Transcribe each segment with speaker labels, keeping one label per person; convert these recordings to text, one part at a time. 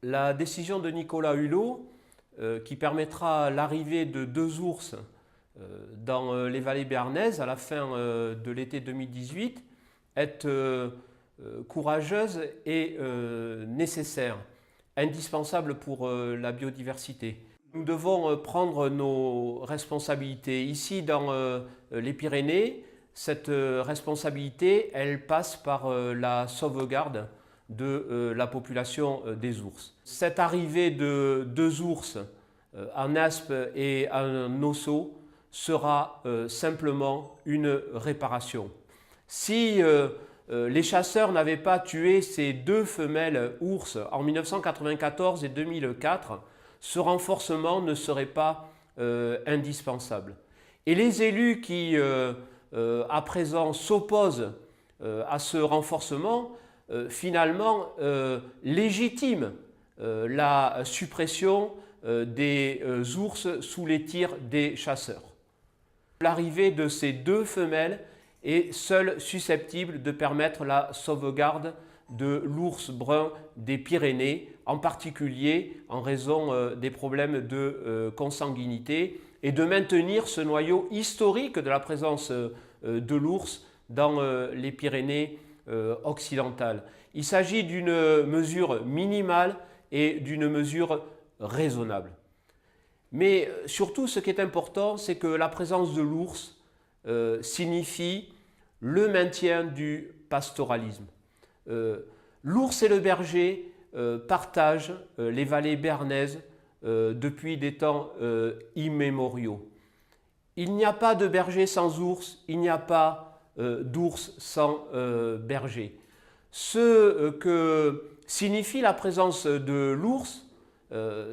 Speaker 1: La décision de Nicolas Hulot, qui permettra l'arrivée de 2 ours dans les vallées béarnaises à la fin de l'été 2018, est courageuse et nécessaire, indispensable pour la biodiversité. Nous devons prendre nos responsabilités. Ici, dans les Pyrénées, cette responsabilité, elle passe par la sauvegarde de la population des ours. Cette arrivée de 2 ours en Aspe et en Ossau sera simplement une réparation. Si les chasseurs n'avaient pas tué ces 2 femelles ours en 1994 et 2004, ce renforcement ne serait pas indispensable. Et les élus qui, à présent, s'opposent à ce renforcement, finalement, légitiment la suppression des ours sous les tirs des chasseurs. L'arrivée de ces 2 femelles est seule susceptible de permettre la sauvegarde de l'ours brun des Pyrénées, en particulier en raison des problèmes de consanguinité, et de maintenir ce noyau historique de la présence de l'ours dans les Pyrénées occidentales. Il s'agit d'une mesure minimale et d'une mesure raisonnable. Mais surtout, ce qui est important, c'est que la présence de l'ours signifie le maintien du pastoralisme. L'ours et le berger partagent les vallées béarnaises depuis des temps immémoriaux. Il n'y a pas de berger sans ours, il n'y a pas d'ours sans berger. Ce que signifie la présence de l'ours,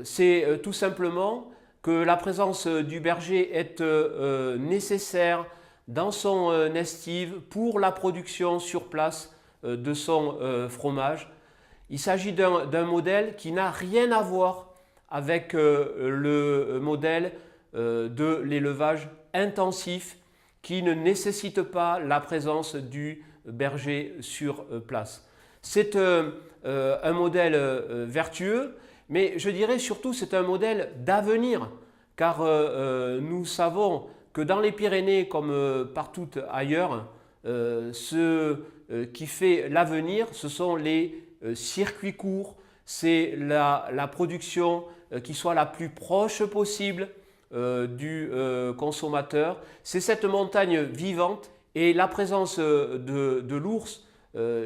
Speaker 1: c'est tout simplement que la présence du berger est nécessaire dans son estive pour la production sur place de son fromage. Il s'agit d'un modèle qui n'a rien à voir avec le modèle de l'élevage intensif qui ne nécessite pas la présence du berger sur place. C'est un modèle vertueux, mais je dirais surtout c'est un modèle d'avenir, car nous savons que dans les Pyrénées comme partout ailleurs, ce qui fait l'avenir, ce sont les circuits courts, c'est la production qui soit la plus proche possible du consommateur. C'est cette montagne vivante et la présence de l'ours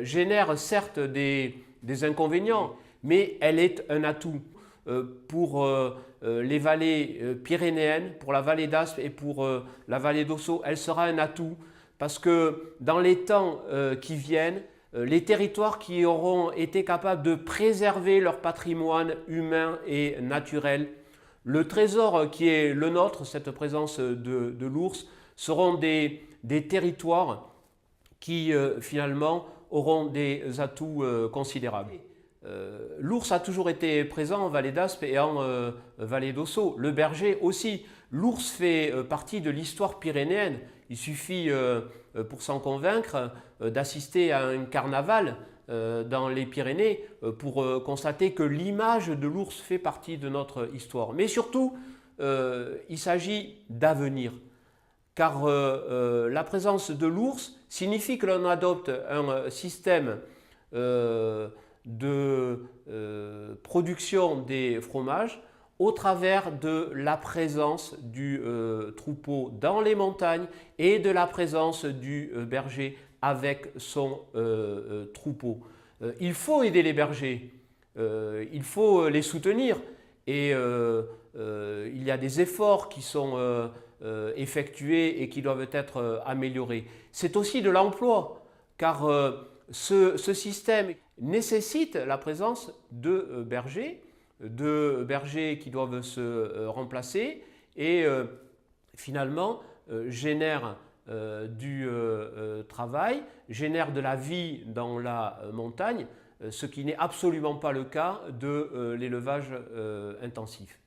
Speaker 1: génère certes des inconvénients, mais elle est un atout pour les vallées pyrénéennes, pour la vallée d'Aspe et pour la vallée d'Ossau. Elle sera un atout parce que dans les temps qui viennent, les territoires qui auront été capables de préserver leur patrimoine humain et naturel, le trésor qui est le nôtre, cette présence de l'ours, seront des territoires qui finalement auront des atouts considérables. L'ours a toujours été présent en vallée d'Aspe et en vallée d'Ossau. Le berger aussi. L'ours fait partie de l'histoire pyrénéenne. Il suffit, pour s'en convaincre, d'assister à un carnaval dans les Pyrénées pour constater que l'image de l'ours fait partie de notre histoire. Mais surtout, il s'agit d'avenir. Car la présence de l'ours signifie que l'on adopte un système de production des fromages au travers de la présence du troupeau dans les montagnes et de la présence du berger avec son troupeau. Il faut aider les bergers, il faut les soutenir et il y a des efforts qui sont effectués et qui doivent être améliorés. C'est aussi de l'emploi car ce système nécessite la présence de bergers qui doivent se remplacer et finalement génèrent du travail, génèrent de la vie dans la montagne, ce qui n'est absolument pas le cas de l'élevage intensif.